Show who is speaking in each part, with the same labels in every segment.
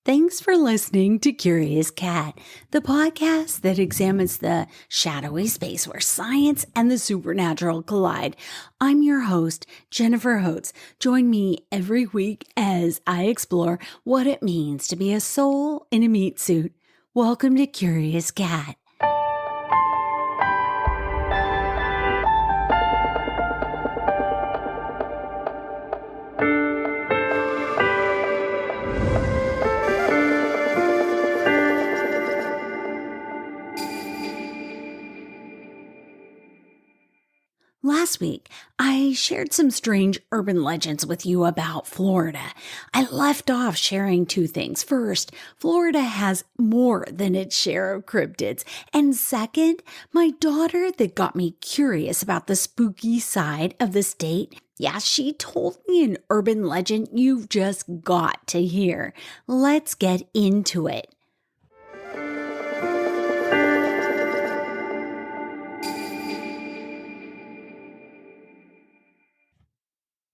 Speaker 1: Thanks for listening to Curious Cat, the podcast that examines the shadowy space where science and the supernatural collide. I'm your host, Jennifer Holtz. Join me every week as I explore what it means to be a soul in a meat suit. Welcome to Curious Cat. Last week, I shared some strange urban legends with you about Florida. I left off sharing two things. First, Florida has more than its share of cryptids. And second, my daughter that got me curious about the spooky side of the state. Yeah, she told me an urban legend you've just got to hear. Let's get into it.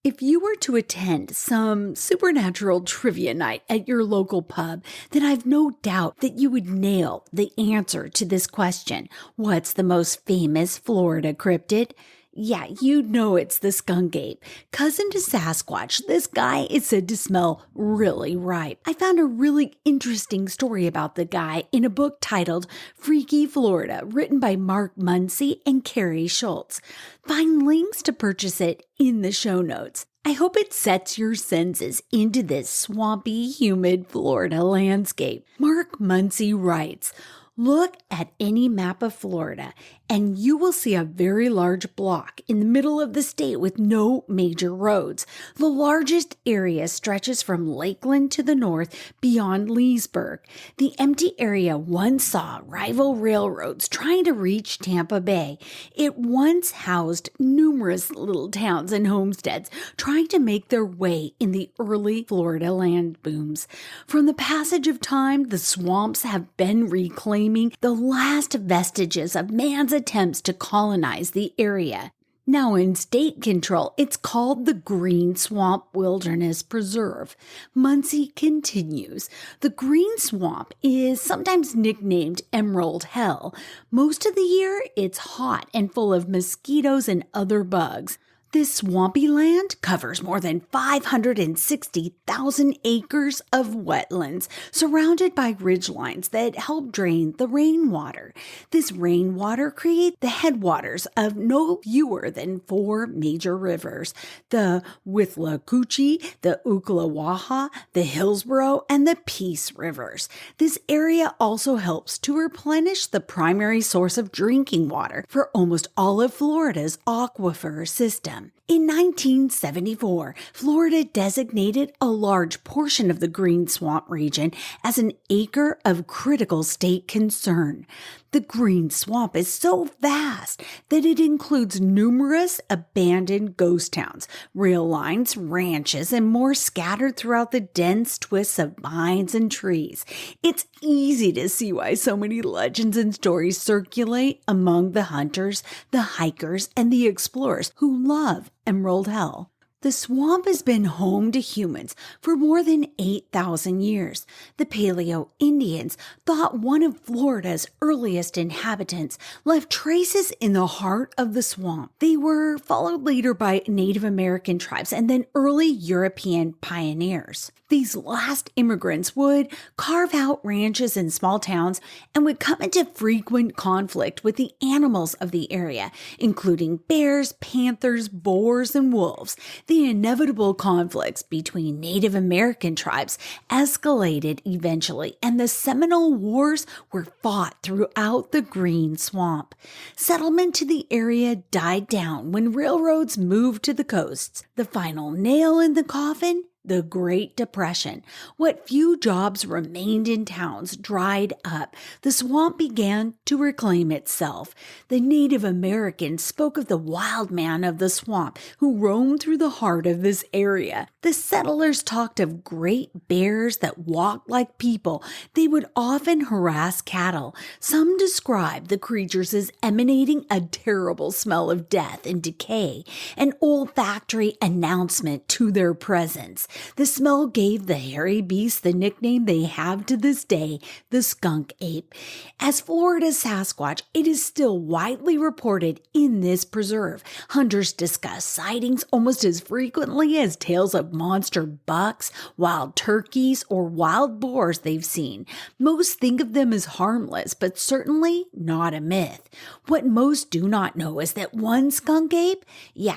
Speaker 1: If you were to attend some supernatural trivia night at your local pub, then I've no doubt that you would nail the answer to this question. What's the most famous Florida cryptid? Yeah, you know it's the skunk ape. Cousin to Sasquatch, this guy is said to smell really ripe. I found a really interesting story about the guy in a book titled Freaky Florida, written by Mark Muncy and Kari Schultz. Find links to purchase it in the show notes. I hope it sets your senses into this swampy, humid Florida landscape. Mark Muncy writes, "Look at any map of Florida, and you will see a very large block in the middle of the state with no major roads. The largest area stretches from Lakeland to the north beyond Leesburg. The empty area once saw rival railroads trying to reach Tampa Bay. It once housed numerous little towns and homesteads trying to make their way in the early Florida land booms. From the passage of time, the swamps have been reclaimed, the last vestiges of man's attempts to colonize the area. Now in state control, it's called the Green Swamp Wilderness Preserve." Muncy continues, "The Green Swamp is sometimes nicknamed Emerald Hell. Most of the year, it's hot and full of mosquitoes and other bugs. This swampy land covers more than 560,000 acres of wetlands, surrounded by ridgelines that help drain the rainwater. This rainwater creates the headwaters of no fewer than 4 major rivers: the Withlacoochee, the Ocklawaha, the Hillsborough, and the Peace Rivers. This area also helps to replenish the primary source of drinking water for almost all of Florida's aquifer system. In 1974, Florida designated a large portion of the Green Swamp region as an acre of critical state concern. The Green Swamp is so vast that it includes numerous abandoned ghost towns, rail lines, ranches, and more scattered throughout the dense twists of vines and trees. It's easy to see why so many legends and stories circulate among the hunters, the hikers, and the explorers who love Emerald Hell. The swamp has been home to humans for more than 8,000 years. The Paleo-Indians thought one of Florida's earliest inhabitants left traces in the heart of the swamp. They were followed later by Native American tribes and then early European pioneers. These last immigrants would carve out ranches in small towns and would come into frequent conflict with the animals of the area, including bears, panthers, boars, and wolves. The inevitable conflicts between Native American tribes escalated eventually, and the Seminole Wars were fought throughout the Green Swamp. Settlement to the area died down when railroads moved to the coasts. The final nail in the coffin? The Great Depression. What few jobs remained in towns dried up. The swamp began to reclaim itself. The Native Americans spoke of the wild man of the swamp who roamed through the heart of this area. The settlers talked of great bears that walked like people. They would often harass cattle. Some described the creatures as emanating a terrible smell of death and decay, an olfactory announcement to their presence. The smell gave the hairy beast the nickname they have to this day, the skunk ape. As Florida Sasquatch, it is still widely reported in this preserve. Hunters discuss sightings almost as frequently as tales of monster bucks, wild turkeys, or wild boars they've seen. Most think of them as harmless, but certainly not a myth. What most do not know is that one skunk ape,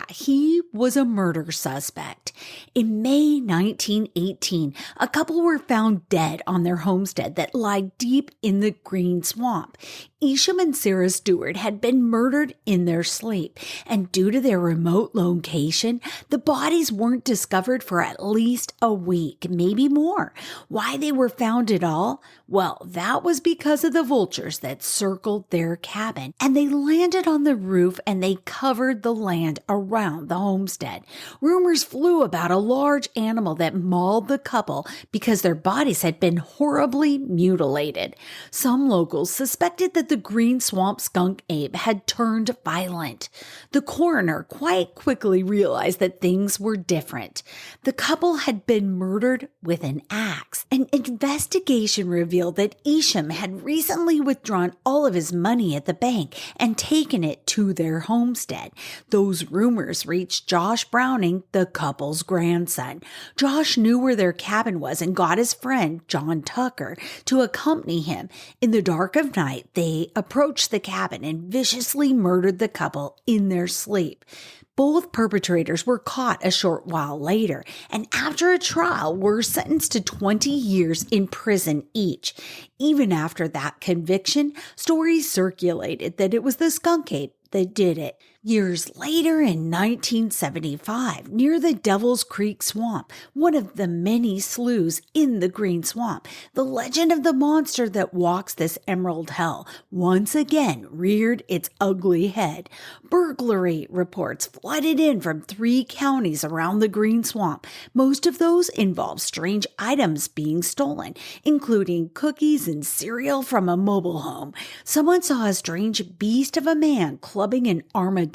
Speaker 1: he was a murder suspect. In May 1918, a couple were found dead on their homestead that lied deep in the green swamp. Isham and Sarah Stewart had been murdered in their sleep, and due to their remote location, the bodies weren't discovered for at least a week, maybe more. Why they were found at all? Well, that was because of the vultures that circled their cabin, and they landed on the roof and they covered the land around the homestead. Rumors flew about a large animal that mauled the couple because their bodies had been horribly mutilated. Some locals suspected that the green swamp skunk ape had turned violent. The coroner quite quickly realized that things were different. The couple had been murdered with an axe. An investigation revealed that Isham had recently withdrawn all of his money at the bank and taken it to their homestead. Those rumors reached Josh Browning, the couple's grandson. Josh knew where their cabin was and got his friend, John Tucker, to accompany him. In the dark of night, they approached the cabin and viciously murdered the couple in their sleep. Both perpetrators were caught a short while later, and after a trial were sentenced to 20 years in prison each. Even after that conviction, stories circulated that it was the skunk ape that did it. Years later, in 1975, near the Devil's Creek Swamp, one of the many sloughs in the Green Swamp, the legend of the monster that walks this emerald hell once again reared its ugly head. Burglary reports flooded in from 3 counties around the Green Swamp. Most of those involved strange items being stolen, including cookies and cereal from a mobile home. Someone saw a strange beast of a man clubbing an armadillo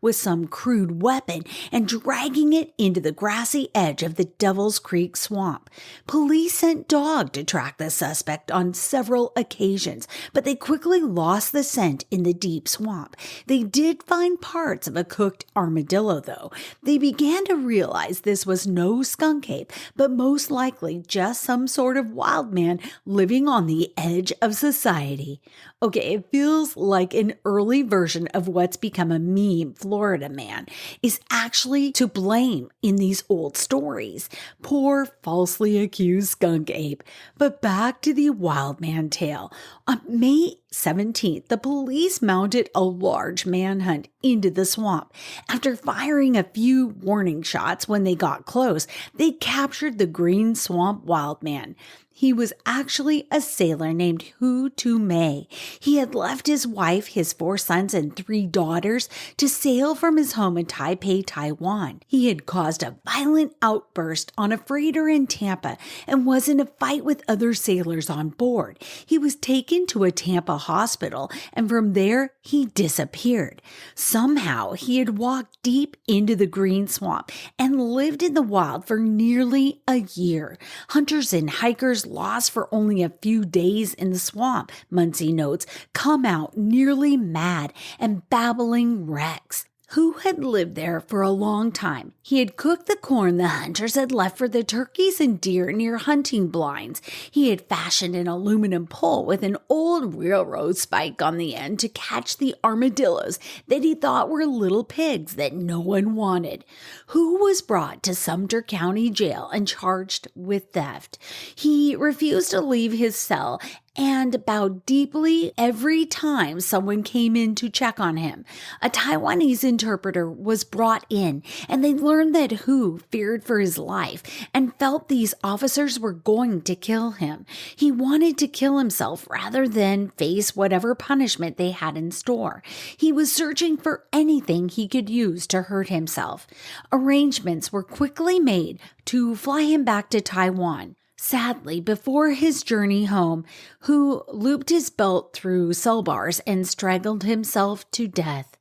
Speaker 1: with some crude weapon and dragging it into the grassy edge of the Devil's Creek Swamp. Police sent dogs to track the suspect on several occasions, but they quickly lost the scent in the deep swamp. They did find parts of a cooked armadillo, though. They began to realize this was no skunk ape, but most likely just some sort of wild man living on the edge of society. Okay, it feels like an early version of what's become a meme Florida man is actually to blame in these old stories. Poor falsely accused skunk ape. But back to the wild man tale. On May 17th, the police mounted a large manhunt into the swamp. After firing a few warning shots when they got close, they captured the Green Swamp wild man. He was actually a sailor named Hu Tu Mei. He had left his wife, his 4 sons, and 3 daughters to sail from his home in Taipei, Taiwan. He had caused a violent outburst on a freighter in Tampa and was in a fight with other sailors on board. He was taken to a Tampa hospital, and from there, he disappeared. Somehow, he had walked deep into the Green Swamp and lived in the wild for nearly a year. Hunters and hikers lost for only a few days in the swamp, Muncy notes, come out nearly mad and babbling wrecks. Who had lived there for a long time. He had cooked the corn the hunters had left for the turkeys and deer near hunting blinds. He had fashioned an aluminum pole with an old railroad spike on the end to catch the armadillos that he thought were little pigs that no one wanted. Who was brought to Sumter County Jail and charged with theft. He refused to leave his cell and bowed deeply every time someone came in to check on him. A Taiwanese interpreter was brought in, and they learned that Hu feared for his life and felt these officers were going to kill him. He wanted to kill himself rather than face whatever punishment they had in store. He was searching for anything he could use to hurt himself. Arrangements were quickly made to fly him back to Taiwan. Sadly, before his journey home, Hu looped his belt through cell bars and strangled himself to death.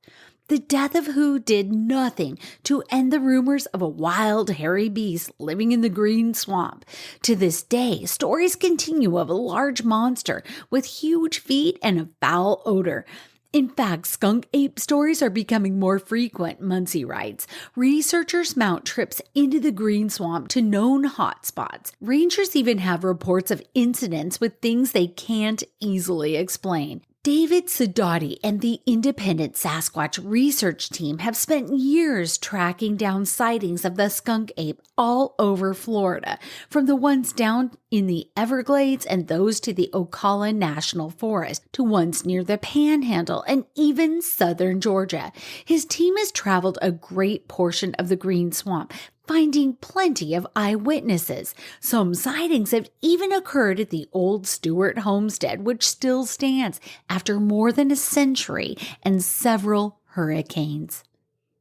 Speaker 1: the death of who did nothing to end the rumors of a wild, hairy beast living in the green swamp. To this day, stories continue of a large monster with huge feet and a foul odor. In fact, skunk ape stories are becoming more frequent, Muncy writes. Researchers mount trips into the green swamp to known hotspots. Rangers even have reports of incidents with things they can't easily explain. David Sidoti and the independent Sasquatch research team have spent years tracking down sightings of the skunk ape all over Florida, from the ones down in the Everglades and those to the Ocala National Forest, to ones near the Panhandle and even southern Georgia. His team has traveled a great portion of the green swamp, finding plenty of eyewitnesses. Some sightings have even occurred at the old Stewart homestead, which still stands after more than a century and several hurricanes.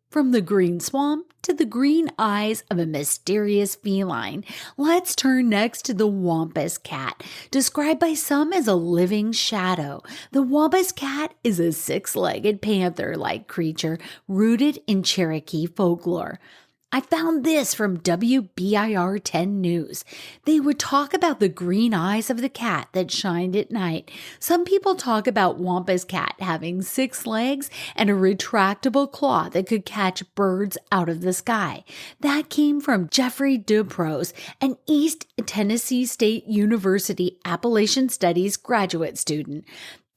Speaker 1: From the green swamp to the green eyes of a mysterious feline, let's turn next to the wampus cat, described by some as a living shadow. The wampus cat is a six-legged panther-like creature rooted in Cherokee folklore. I found this from WBIR 10 News. They would talk about the green eyes of the cat that shined at night. Some people talk about wampus cat having 6 legs and a retractable claw that could catch birds out of the sky. That came from Jeffrey Duprose, an East Tennessee State University Appalachian Studies graduate student.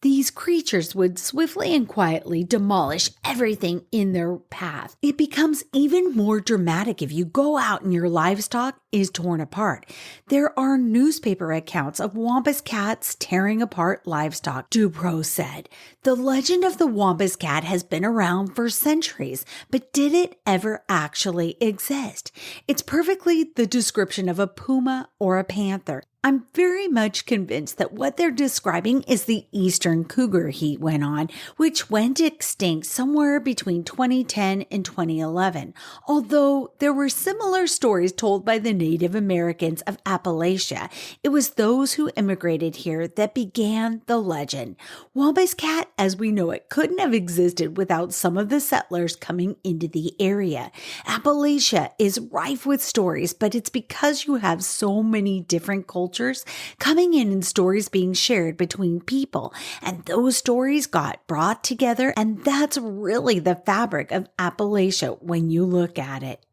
Speaker 1: These creatures would swiftly and quietly demolish everything in their path. It becomes even more dramatic if you go out and your livestock is torn apart. There are newspaper accounts of wampus cats tearing apart livestock, Duprose said. The legend of the wampus cat has been around for centuries, but did it ever actually exist? It's perfectly the description of a puma or a panther. I'm very much convinced that what they're describing is the eastern cougar, he went on, which went extinct somewhere between 2010 and 2011, although there were similar stories told by the Native Americans of Appalachia. It was those who immigrated here that began the legend. Wampus cat, as we know it, couldn't have existed without some of the settlers coming into the area. Appalachia is rife with stories, but it's because you have so many different cultures coming in and stories being shared between people. And those stories got brought together, and that's really the fabric of Appalachia when you look at it.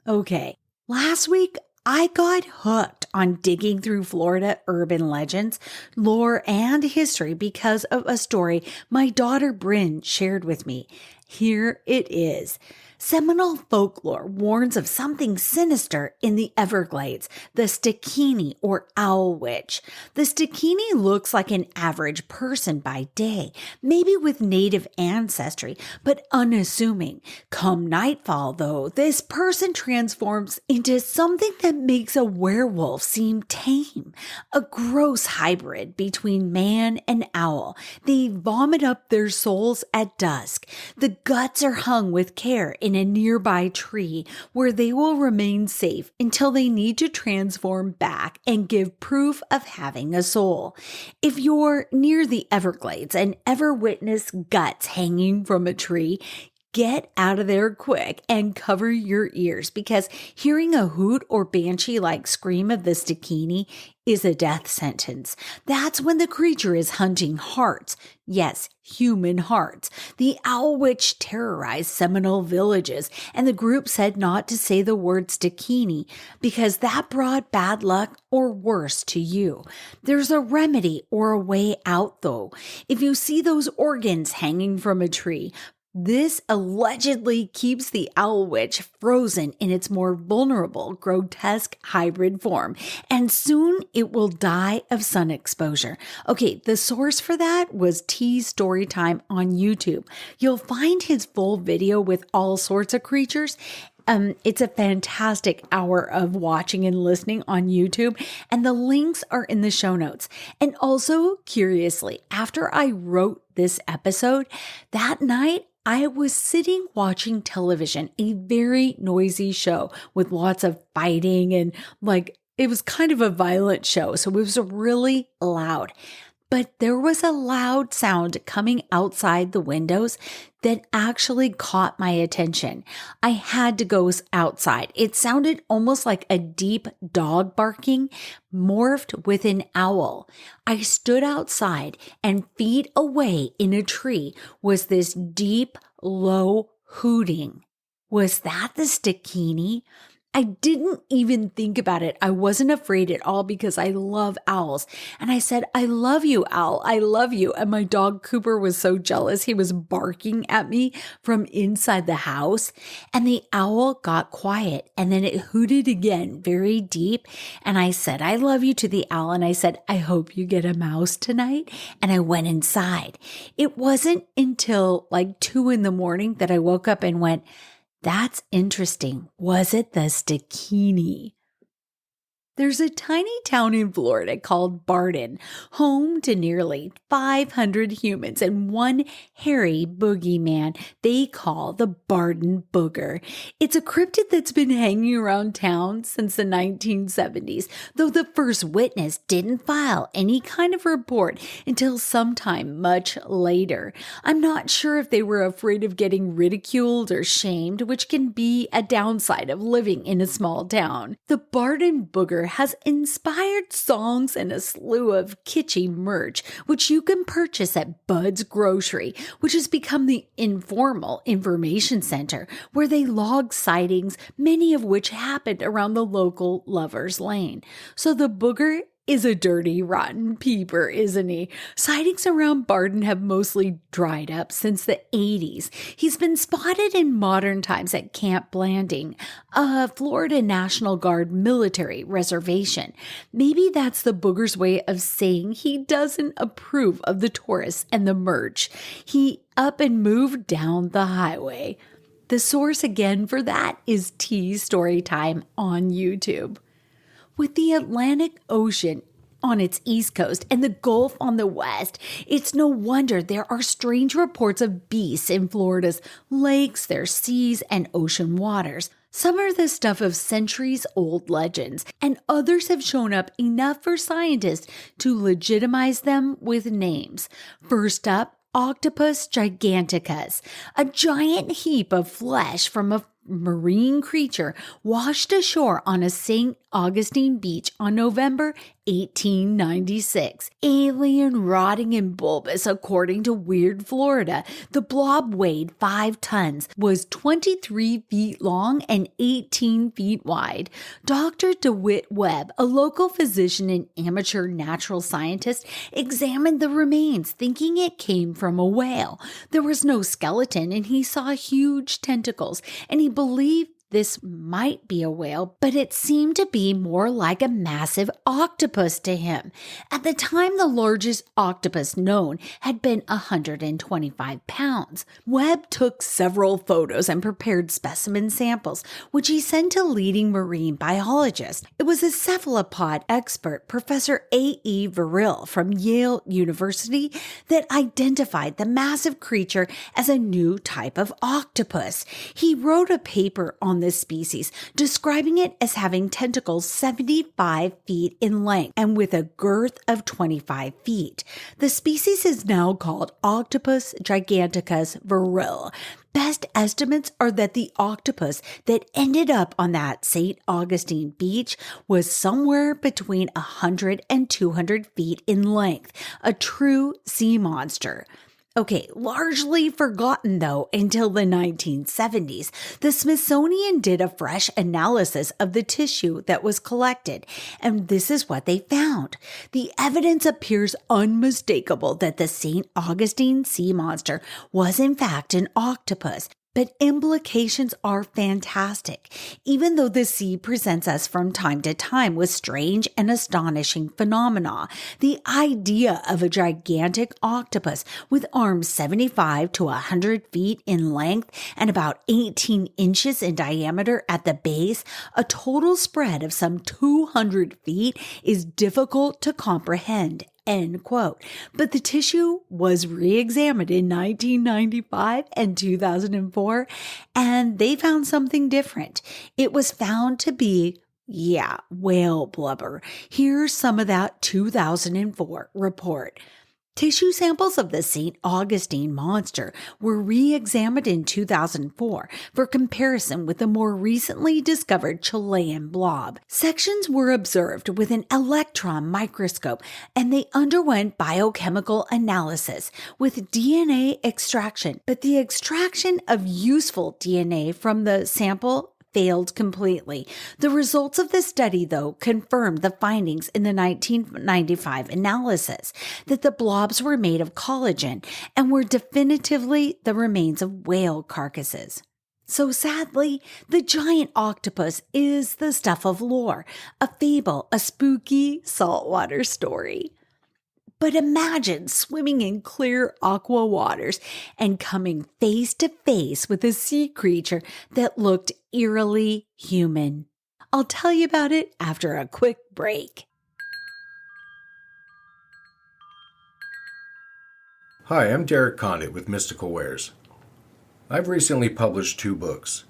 Speaker 1: Okay, last week I got hooked on digging through Florida urban legends, lore, and history because of a story my daughter Bryn shared with me. Here it is. Seminole folklore warns of something sinister in the Everglades, the Stakini or Owl Witch. The Stakini looks like an average person by day, maybe with native ancestry, but unassuming. Come nightfall, though, this person transforms into something that makes a werewolf seem tame, a gross hybrid between man and owl. They vomit up their souls at dusk. The guts are hung with care in a nearby tree where they will remain safe until they need to transform back and give proof of having a soul. If you're near the Everglades and ever witness guts hanging from a tree, get out of there quick and cover your ears, because hearing a hoot or banshee-like scream of the Stakini is a death sentence. That's when the creature is hunting hearts. Yes, human hearts. The Owl Witch terrorized Seminole villages, and the group said not to say the word Stakini because that brought bad luck or worse to you. There's a remedy or a way out, though. If you see those organs hanging from a tree, this allegedly keeps the Owl Witch frozen in its more vulnerable, grotesque hybrid form, and soon it will die of sun exposure. Okay, the source for that was T's Storytime on YouTube. You'll find his full video with all sorts of creatures. It's a fantastic hour of watching and listening on YouTube, and the links are in the show notes. And also, curiously, after I wrote this episode, that night, I was sitting watching television, a very noisy show with lots of fighting and it was kind of a violent show. So it was really loud. but there was a loud sound coming outside the windows that actually caught my attention. I had to go outside. It sounded almost like a deep dog barking morphed with an owl. I stood outside, and feet away in a tree was this deep, low hooting. Was that the Stakini? I didn't even think about it. I wasn't afraid at all because I love owls. And I said, "I love you, owl. I love you." And my dog Cooper was so jealous. He was barking at me from inside the house. And the owl got quiet. And then it hooted again, very deep. And I said, "I love you" to the owl. And I said, "I hope you get a mouse tonight." And I went inside. It wasn't until like 2 a.m. that I woke up and went, "That's interesting. Was it the Stakini?" There's a tiny town in Florida called Barden, home to nearly 500 humans and one hairy boogeyman they call the Barden Booger. It's a cryptid that's been hanging around town since the 1970s, though the first witness didn't file any kind of report until sometime much later. I'm not sure if they were afraid of getting ridiculed or shamed, which can be a downside of living in a small town. The Barden Booger has inspired songs and a slew of kitschy merch, which you can purchase at Bud's Grocery, which has become the informal information center where they log sightings, many of which happened around the local Lover's Lane. So the Booger is a dirty, rotten peeper, isn't he? Sightings around Barden have mostly dried up since the 80s. He's been spotted in modern times at Camp Blanding, a Florida National Guard military reservation. Maybe that's the Booger's way of saying he doesn't approve of the tourists and the merch. He up and moved down the highway. The source again for that is T Storytime on YouTube. With the Atlantic Ocean on its east coast and the Gulf on the west, it's no wonder there are strange reports of beasts in Florida's lakes, their seas, and ocean waters. Some are the stuff of centuries-old legends, and others have shown up enough for scientists to legitimize them with names. First up, Octopus giganticus, a giant heap of flesh from a marine creature washed ashore on a St. Augustine beach on November 1896. Alien, rotting, and bulbous, according to Weird Florida. The blob weighed 5 tons, was 23 feet long, and 18 feet wide. Dr. DeWitt Webb, a local physician and amateur natural scientist, examined the remains, thinking it came from a whale. There was no skeleton, and he saw huge tentacles, and he believed this might be a whale, but it seemed to be more like a massive octopus to him. At the time, the largest octopus known had been 125 pounds. Webb took several photos and prepared specimen samples, which he sent to leading marine biologists. It was a cephalopod expert, Professor A.E. Verrill from Yale University, that identified the massive creature as a new type of octopus. He wrote a paper on this species, describing it as having tentacles 75 feet in length and with a girth of 25 feet. The species is now called Octopus giganticus verrill. Best estimates are that the octopus that ended up on that St. Augustine beach was somewhere between 100 and 200 feet in length, a true sea monster. Okay, largely forgotten though until the 1970s, the Smithsonian did a fresh analysis of the tissue that was collected, and this is what they found. The evidence appears unmistakable that the St. Augustine sea monster was in fact an octopus. But implications are fantastic, even though the sea presents us from time to time with strange and astonishing phenomena. The idea of a gigantic octopus with arms 75 to 100 feet in length and about 18 inches in diameter at the base, a total spread of some 200 feet, is difficult to comprehend. End quote. But the tissue was re-examined in 1995 and 2004, and they found something different. It was found to be whale blubber. Here's some of that 2004 report. Tissue samples of the St. Augustine monster were re-examined in 2004 for comparison with the more recently discovered Chilean blob. Sections were observed with an electron microscope, and they underwent biochemical analysis with DNA extraction, but the extraction of useful DNA from the sample failed completely. The results of the study, though, confirmed the findings in the 1995 analysis that the blobs were made of collagen and were definitively the remains of whale carcasses. So sadly, the giant octopus is the stuff of lore, a fable, a spooky saltwater story. But imagine swimming in clear aqua waters and coming face to face with a sea creature that looked eerily human. I'll tell you about it after a quick break.
Speaker 2: Hi, I'm Derek Condit with Mystical Wares. I've recently published 2 books.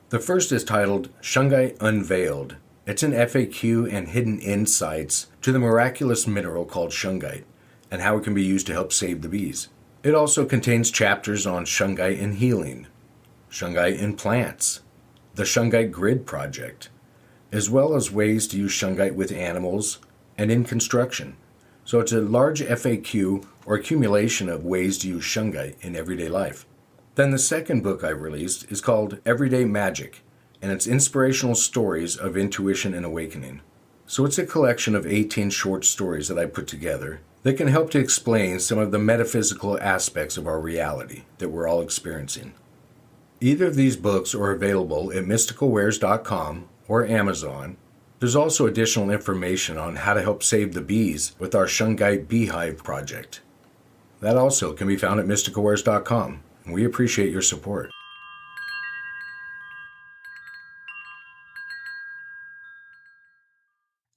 Speaker 2: The first is titled Shungite Unveiled. It's an FAQ and hidden insights to the miraculous mineral called shungite and how it can be used to help save the bees. It also contains chapters on shungite and healing, shungite in plants, the Shungite Grid Project, as well as ways to use shungite with animals and in construction. So it's a large FAQ or accumulation of ways to use shungite in everyday life. Then the second book I released is called Everyday Magic, and it's inspirational stories of intuition and awakening. So it's a collection of 18 short stories that I put together that can help to explain some of the metaphysical aspects of our reality that we're all experiencing. Either of these books are available at mysticalwares.com or Amazon. There's also additional information on how to help save the bees with our Shungite Beehive project. That also can be found at mysticalwares.com, and we appreciate your support.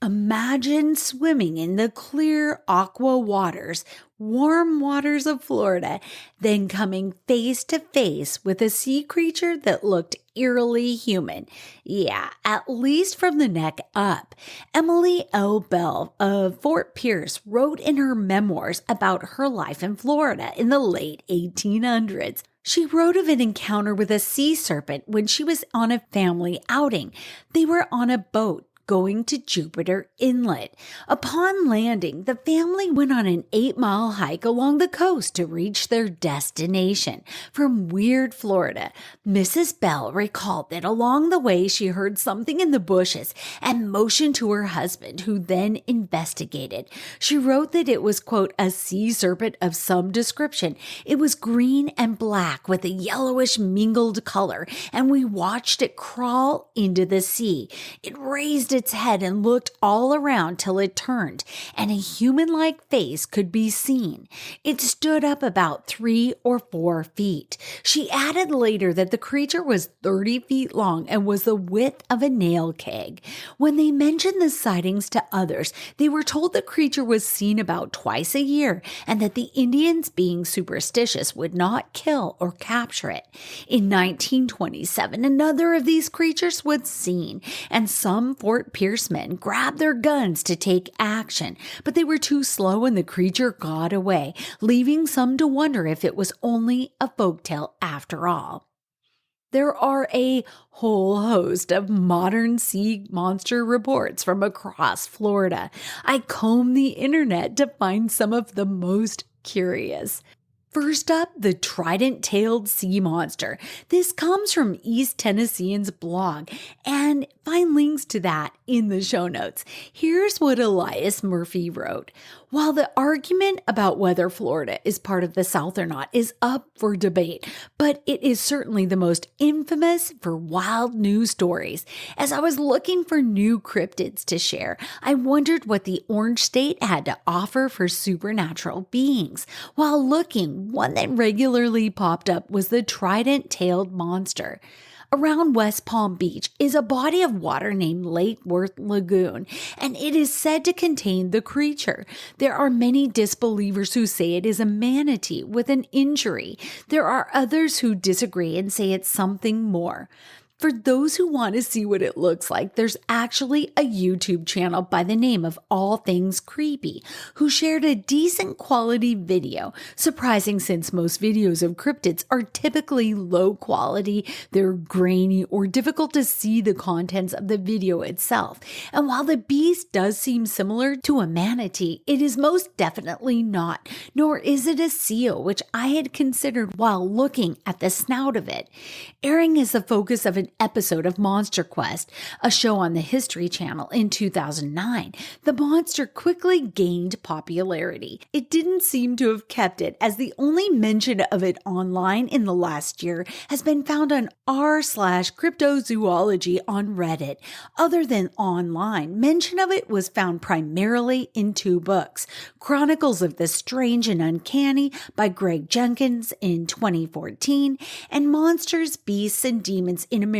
Speaker 1: Imagine swimming in the clear aqua waters, warm waters of Florida, then coming face to face with a sea creature that looked eerily human. Yeah, at least from the neck up. Emily L. Bell of Fort Pierce wrote in her memoirs about her life in Florida in the late 1800s. She wrote of an encounter with a sea serpent when she was on a family outing. They were on a boat going to Jupiter Inlet. Upon landing, the family went on an 8-mile hike along the coast to reach their destination. From Weird, Florida, Mrs. Bell recalled that along the way she heard something in the bushes and motioned to her husband, who then investigated. She wrote that it was, quote, a sea serpent of some description. It was green and black with a yellowish mingled color, and we watched it crawl into the sea. It raised its head and looked all around till it turned, and a human-like face could be seen. It stood up about 3 or 4 feet. She added later that the creature was 30 feet long and was the width of a nail keg. When they mentioned the sightings to others, they were told the creature was seen about twice a year and that the Indians, being superstitious, would not kill or capture it. In 1927, another of these creatures was seen, and some Fort Pierce men grabbed their guns to take action, but they were too slow and the creature got away, leaving some to wonder if it was only a folktale after all. There are a whole host of modern sea monster reports from across Florida. I combed the internet to find some of the most curious. First up, the trident-tailed sea monster. This comes from East Tennessean's blog, and find links to that in the show notes. Here's what Elias Murphy wrote. While the argument about whether Florida is part of the South or not is up for debate, but it is certainly the most infamous for wild news stories. As I was looking for new cryptids to share, I wondered what the Orange State had to offer for supernatural beings. While looking, one that regularly popped up was the trident-tailed monster. Around West Palm Beach is a body of water named Lake Worth Lagoon, and it is said to contain the creature. There are many disbelievers who say it is a manatee with an injury. There are others who disagree and say it's something more. For those who want to see what it looks like, there's actually a YouTube channel by the name of All Things Creepy, who shared a decent quality video. Surprising, since most videos of cryptids are typically low quality, they're grainy or difficult to see the contents of the video itself. And while the beast does seem similar to a manatee, it is most definitely not, nor is it a seal, which I had considered while looking at the snout of it. Airing as the focus of an episode of Monster Quest, a show on the History Channel in 2009, the monster quickly gained popularity. It didn't seem to have kept it, as the only mention of it online in the last year has been found on r/cryptozoology on Reddit. Other than online, mention of it was found primarily in 2 books, Chronicles of the Strange and Uncanny by Greg Jenkins in 2014, and Monsters, Beasts, and Demons in America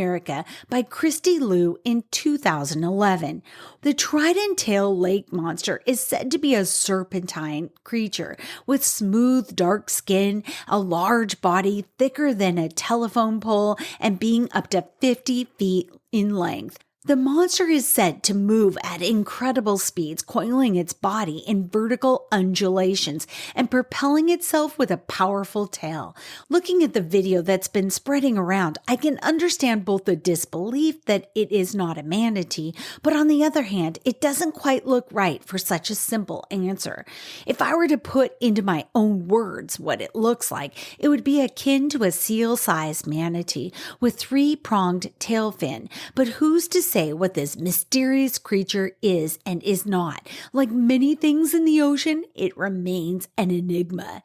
Speaker 1: by Christy Liu in 2011. The trident-tailed lake monster is said to be a serpentine creature with smooth, dark skin, a large body thicker than a telephone pole, and being up to 50 feet in length. The monster is said to move at incredible speeds, coiling its body in vertical undulations and propelling itself with a powerful tail. Looking at the video that's been spreading around, I can understand both the disbelief that it is not a manatee, but on the other hand, it doesn't quite look right for such a simple answer. If I were to put into my own words what it looks like, it would be akin to a seal-sized manatee with 3-pronged tail fin. But who's to say what this mysterious creature is and is not? Like many things in the ocean, it remains an enigma.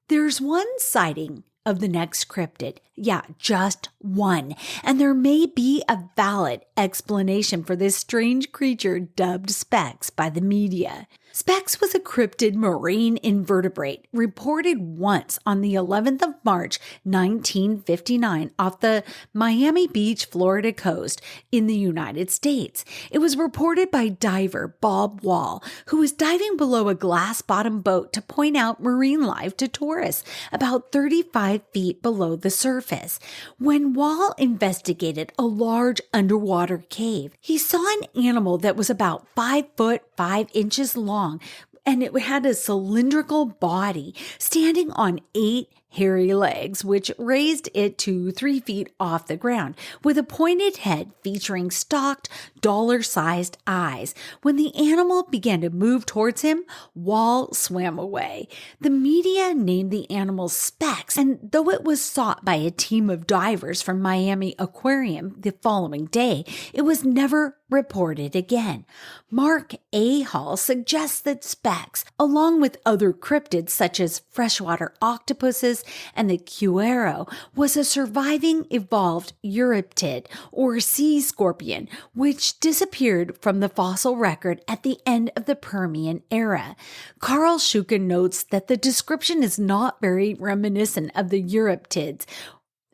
Speaker 1: There's one sighting of the next cryptid. Yeah, just one. And there may be a valid explanation for this strange creature dubbed Specs by the media. Specs was a cryptid marine invertebrate reported once on the 11th of March, 1959 off the Miami Beach, Florida coast in the United States. It was reported by diver Bob Wall, who was diving below a glass-bottomed boat to point out marine life to tourists about 35 feet below the surface. When Wall investigated a large underwater cave, he saw an animal that was about 5 foot 5 inches long, and it had a cylindrical body standing on 8 hairy legs, which raised it to 3 feet off the ground, with a pointed head featuring stalked, dollar-sized eyes. When the animal began to move towards him, Wall swam away. The media named the animal Specs, and though it was sought by a team of divers from Miami Aquarium the following day, it was never reported again. Mark A. Hall suggests that Specs, along with other cryptids such as freshwater octopuses and the cuero, was a surviving evolved euryptid or sea scorpion, which disappeared from the fossil record at the end of the Permian era. Carl Schuken notes that the description is not very reminiscent of the euryptids,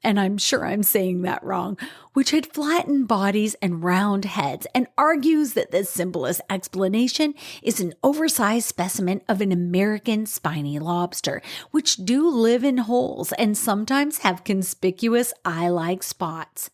Speaker 1: and I'm sure I'm saying that wrong, which had flattened bodies and round heads, and argues that the simplest explanation is an oversized specimen of an American spiny lobster, which do live in holes and sometimes have conspicuous eye-like spots.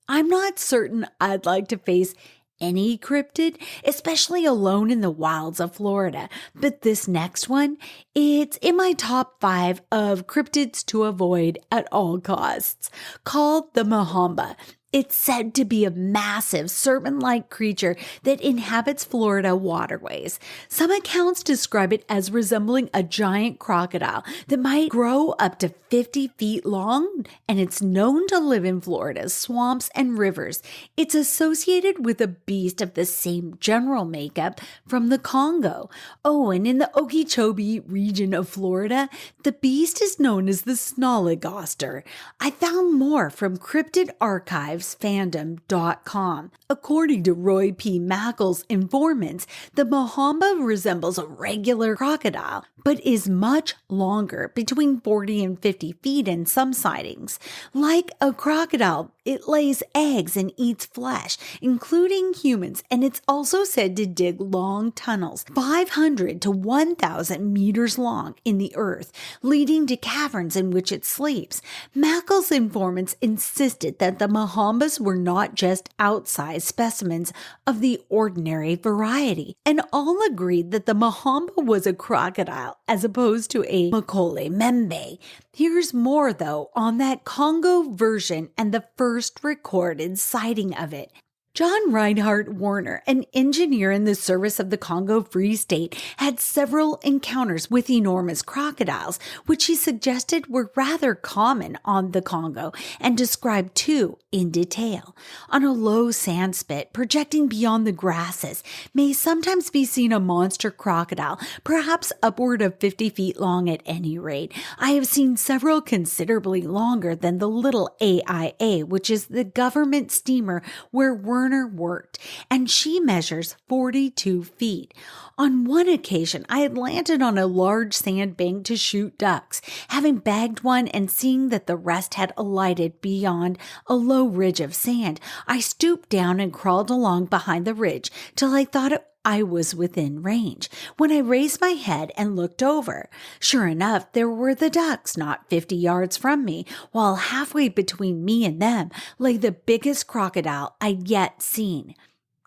Speaker 1: I'm not certain I'd like to face any cryptid, especially alone in the wilds of Florida. But this next one, it's in my top 5 of cryptids to avoid at all costs. Called the Mahamba. It's said to be a massive serpent-like creature that inhabits Florida waterways. Some accounts describe it as resembling a giant crocodile that might grow up to 50 feet long, and it's known to live in Florida's swamps and rivers. It's associated with a beast of the same general makeup from the Congo. Oh, and in the Okeechobee region of Florida, the beast is known as the snolligoster. I found more from Cryptid Archives wildlifesfandom.com. According to Roy P. Mackle's informants, the Mahamba resembles a regular crocodile, but is much longer, between 40 and 50 feet in some sightings. Like a crocodile, it lays eggs and eats flesh, including humans, and it's also said to dig long tunnels, 500 to 1,000 meters long, in the earth, leading to caverns in which it sleeps. Mackle's informants insisted that the Mahambas were not just outsized specimens of the ordinary variety, and all agreed that the Mahamba was a crocodile as opposed to a Makole Membe. Here's more, though, on that Congo version and the first recorded sighting of it. John Reinhard Warner, an engineer in the service of the Congo Free State, had several encounters with enormous crocodiles, which he suggested were rather common on the Congo, and described two in detail. On a low sand spit projecting beyond the grasses may sometimes be seen a monster crocodile, perhaps upward of 50 feet long at any rate. I have seen several considerably longer than the little AIA, which is the government steamer where Warner worked, and she measures 42 feet. On one occasion, I had landed on a large sandbank to shoot ducks. Having bagged one and seeing that the rest had alighted beyond a low ridge of sand, I stooped down and crawled along behind the ridge till I thought I was within range, when I raised my head and looked over. Sure enough, there were the ducks not 50 yards from me, while halfway between me and them lay the biggest crocodile I'd yet seen.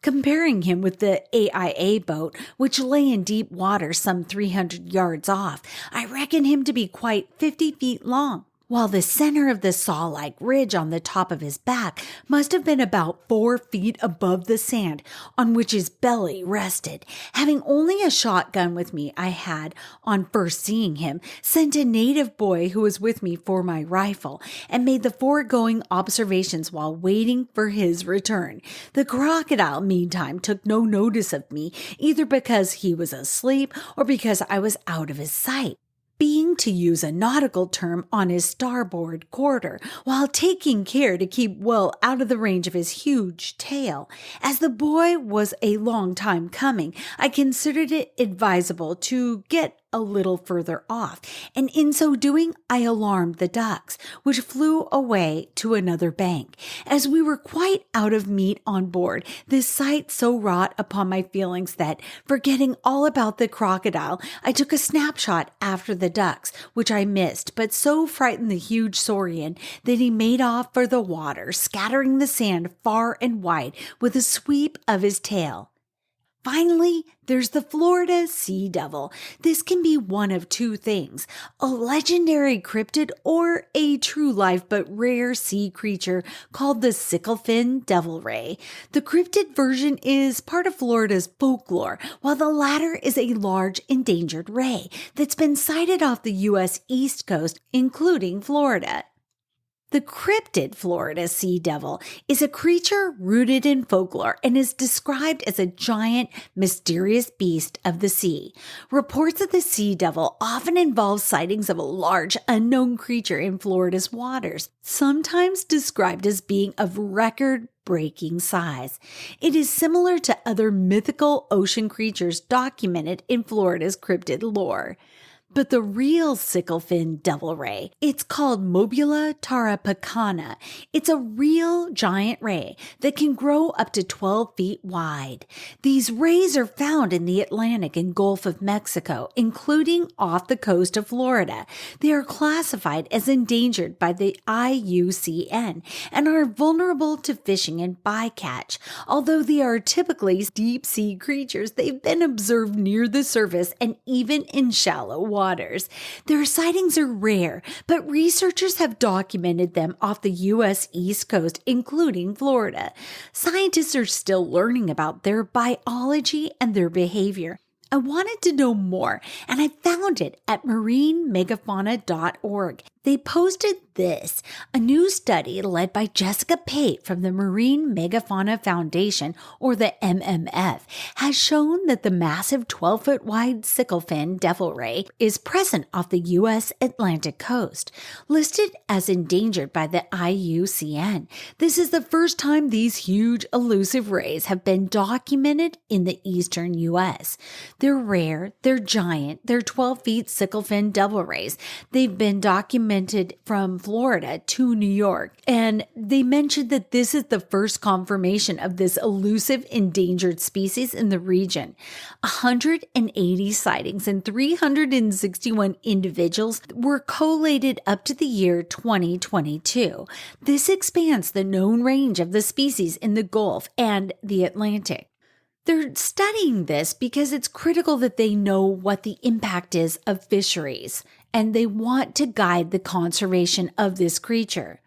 Speaker 1: Comparing him with the AIA boat, which lay in deep water some 300 yards off, I reckon him to be quite 50 feet long, while the center of the saw-like ridge on the top of his back must have been about 4 feet above the sand on which his belly rested. Having only a shotgun with me, I had, on first seeing him, sent a native boy who was with me for my rifle, and made the foregoing observations while waiting for his return. The crocodile, meantime, took no notice of me, either because he was asleep or because I was out of his sight, being, to use a nautical term, on his starboard quarter, while taking care to keep well out of the range of his huge tail. As the boy was a long time coming, I considered it advisable to get a little further off, and in so doing I alarmed the ducks, which flew away to another bank. As we were quite out of meat on board, this sight so wrought upon my feelings that, forgetting all about the crocodile, I took a snapshot after the ducks, which I missed, but so frightened the huge saurian that he made off for the water, scattering the sand far and wide with a sweep of his tail. Finally, there's the Florida sea devil. This can be one of two things: a legendary cryptid or a true life but rare sea creature called the sicklefin devil ray. The cryptid version is part of Florida's folklore, while the latter is a large endangered ray that's been sighted off the U.S. East Coast, including Florida. The cryptid Florida sea devil is a creature rooted in folklore and is described as a giant, mysterious beast of the sea. Reports of the sea devil often involve sightings of a large, unknown creature in Florida's waters, sometimes described as being of record-breaking size. It is similar to other mythical ocean creatures documented in Florida's cryptid lore. But the real sicklefin devil ray, it's called Mobula tarapacana. It's a real giant ray that can grow up to 12 feet wide. These rays are found in the Atlantic and Gulf of Mexico, including off the coast of Florida. They are classified as endangered by the IUCN and are vulnerable to fishing and bycatch. Although they are typically deep-sea creatures, they've been observed near the surface and even in shallow waters. Their sightings are rare, but researchers have documented them off the U.S. East Coast, including Florida. Scientists are still learning about their biology and their behavior. I wanted to know more, and I found it at marinemegafauna.org. they posted this. A new study led by Jessica Pate from the Marine Megafauna Foundation, or the MMF, has shown that the massive 12-foot wide sicklefin devil ray is present off the U.S. Atlantic coast. Listed as endangered by the IUCN, this is the first time these huge elusive rays have been documented in the eastern U.S. They're rare, they're giant, they're 12 feet sicklefin devil rays. They've been documented from Florida to New York, and they mentioned that this is the first confirmation of this elusive endangered species in the region. 180 sightings and 361 individuals were collated up to the year 2022. This expands the known range of the species in the Gulf and the Atlantic. They're studying this because it's critical that they know what the impact is of fisheries, and they want to guide the conservation of this creature.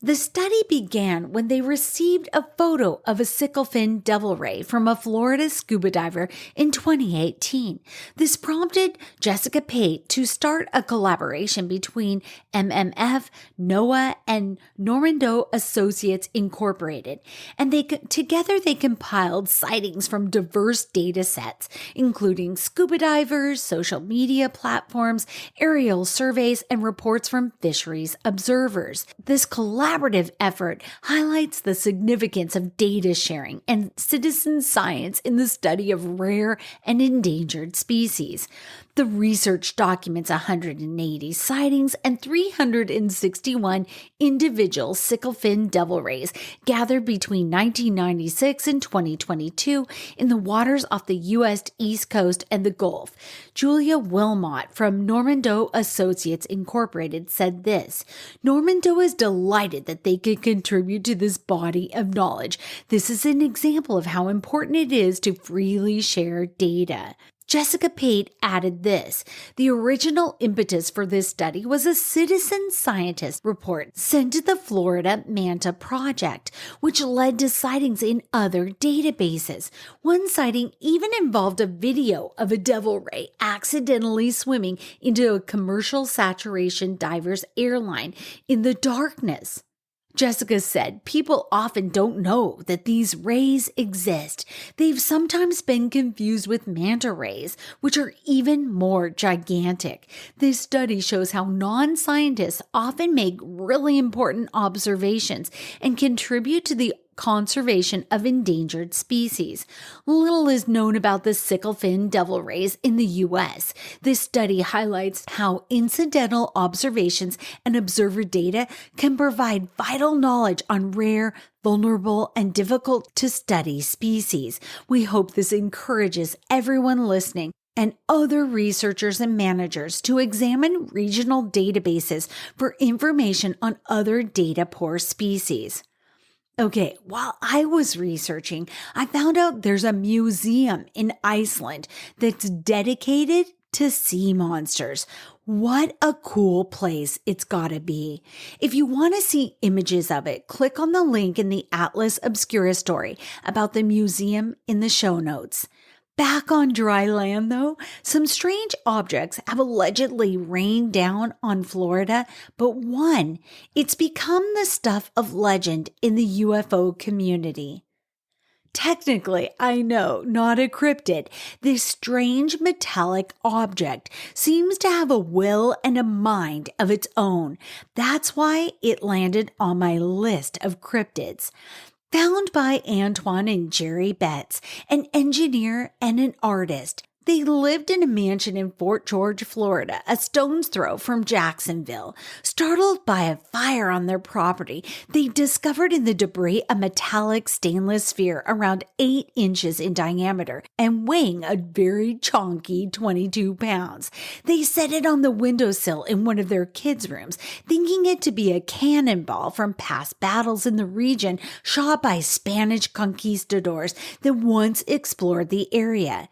Speaker 1: The study began when they received a photo of a sicklefin devil ray from a Florida scuba diver in 2018. This prompted Jessica Pate to start a collaboration between MMF, NOAA, and Normando Associates Incorporated, and together they compiled sightings from diverse data sets, including scuba divers, social media platforms, aerial surveys, and reports from fisheries observers. This collaborative effort highlights the significance of data sharing and citizen science in the study of rare and endangered species. The research documents 180 sightings and 361 individual sicklefin devil rays gathered between 1996 and 2022 in the waters off the U.S. East Coast and the Gulf. Julia Wilmot from Normando Associates Incorporated said this: "Normando is delighted that they could contribute to this body of knowledge. This is an example of how important it is to freely share data." Jessica Pate added this: "The original impetus for this study was a citizen scientist report sent to the Florida Manta Project, which led to sightings in other databases. One sighting even involved a video of a devil ray accidentally swimming into a commercial saturation diver's airline in the darkness." Jessica said, "People often don't know that these rays exist. They've sometimes been confused with manta rays, which are even more gigantic. This study shows how non-scientists often make really important observations and contribute to the conservation of endangered species. Little is known about the sicklefin devil rays in the U.S. This study highlights how incidental observations and observer data can provide vital knowledge on rare, vulnerable, and difficult to study species. We hope this encourages everyone listening and other researchers and managers to examine regional databases for information on other data-poor species." Okay, while I was researching, I found out there's a museum in Iceland that's dedicated to sea monsters. What a cool place it's gotta be. If you want to see images of it, click on the link in the Atlas Obscura story about the museum in the show notes. Back on dry land, though, some strange objects have allegedly rained down on Florida, but one, it's become the stuff of legend in the UFO community. Technically, I know, not a cryptid, this strange metallic object seems to have a will and a mind of its own. That's why it landed on my list of cryptids. Found by Antoine and Jerry Betts, an engineer and an artist. They lived in a mansion in Fort George, Florida, a stone's throw from Jacksonville. Startled by a fire on their property, they discovered in the debris a metallic stainless sphere around 8 inches in diameter and weighing a very chonky 22 pounds. They set it on the windowsill in one of their kids' rooms, thinking it to be a cannonball from past battles in the region shot by Spanish conquistadors that once explored the area.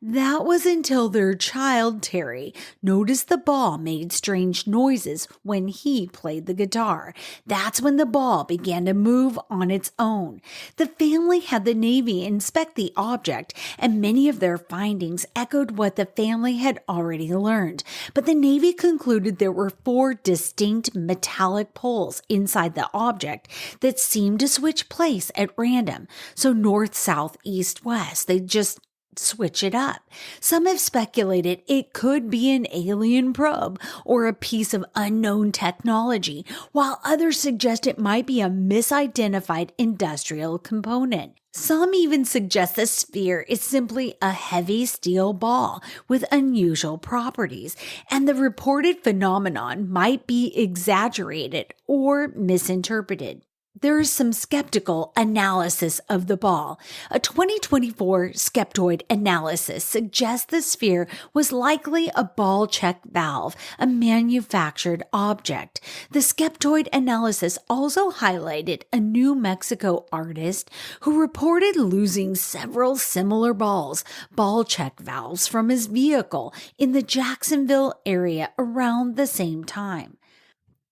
Speaker 1: That was until their child, Terry, noticed the ball made strange noises when he played the guitar. That's when the ball began to move on its own. The family had the Navy inspect the object, and many of their findings echoed what the family had already learned. But the Navy concluded there were 4 distinct metallic poles inside the object that seemed to switch place at random. So north, south, east, west. They just switch it up. Some have speculated it could be an alien probe or a piece of unknown technology, while others suggest it might be a misidentified industrial component. Some even suggest the sphere is simply a heavy steel ball with unusual properties, and the reported phenomenon might be exaggerated or misinterpreted. There is some skeptical analysis of the ball. A 2024 skeptoid analysis suggests the sphere was likely a ball check valve, a manufactured object. The skeptoid analysis also highlighted a New Mexico artist who reported losing several similar ball check valves from his vehicle in the Jacksonville area around the same time.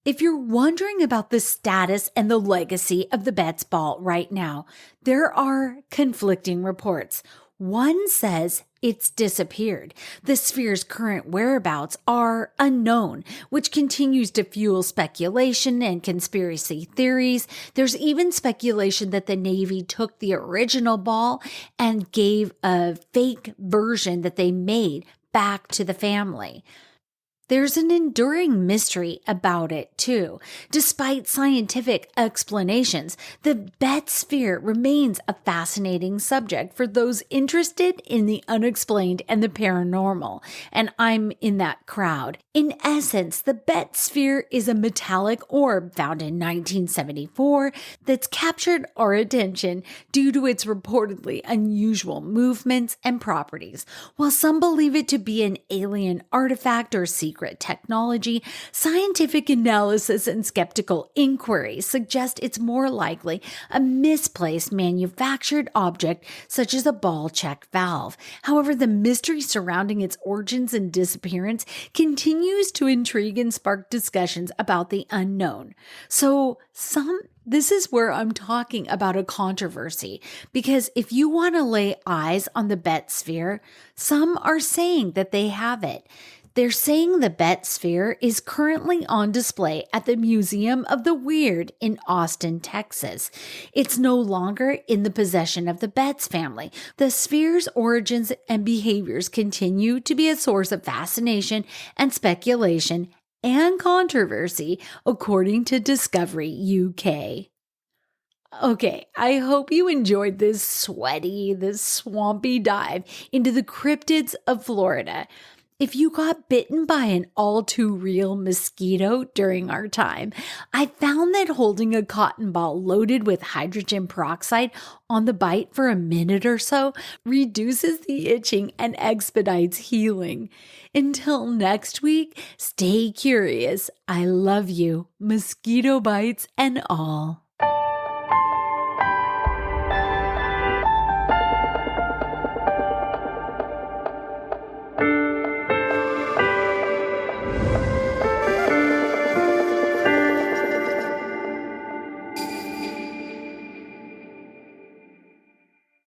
Speaker 1: If you're wondering about the status and the legacy of the Betts ball right now, there are conflicting reports. One says it's disappeared. The sphere's current whereabouts are unknown, which continues to fuel speculation and conspiracy theories. There's even speculation that the Navy took the original ball and gave a fake version that they made back to the family. There's an enduring mystery about it, too. Despite scientific explanations, the Betts sphere remains a fascinating subject for those interested in the unexplained and the paranormal, and I'm in that crowd. In essence, the Betts sphere is a metallic orb found in 1974 that's captured our attention due to its reportedly unusual movements and properties. While some believe it to be an alien artifact or secret technology, scientific analysis and skeptical inquiry suggest it's more likely a misplaced manufactured object such as a ball check valve. However, the mystery surrounding its origins and disappearance continues to intrigue and spark discussions about the unknown. This is where I'm talking about a controversy, because if you want to lay eyes on the Betts sphere, some are saying that they have it. They're saying the Betts sphere is currently on display at the Museum of the Weird in Austin, Texas. It's no longer in the possession of the Betts family. The sphere's origins and behaviors continue to be a source of fascination and speculation and controversy, according to Discovery UK. Okay, I hope you enjoyed this swampy dive into the cryptids of Florida. If you got bitten by an all-too-real mosquito during our time, I found that holding a cotton ball loaded with hydrogen peroxide on the bite for a minute or so reduces the itching and expedites healing. Until next week, stay curious. I love you, mosquito bites and all.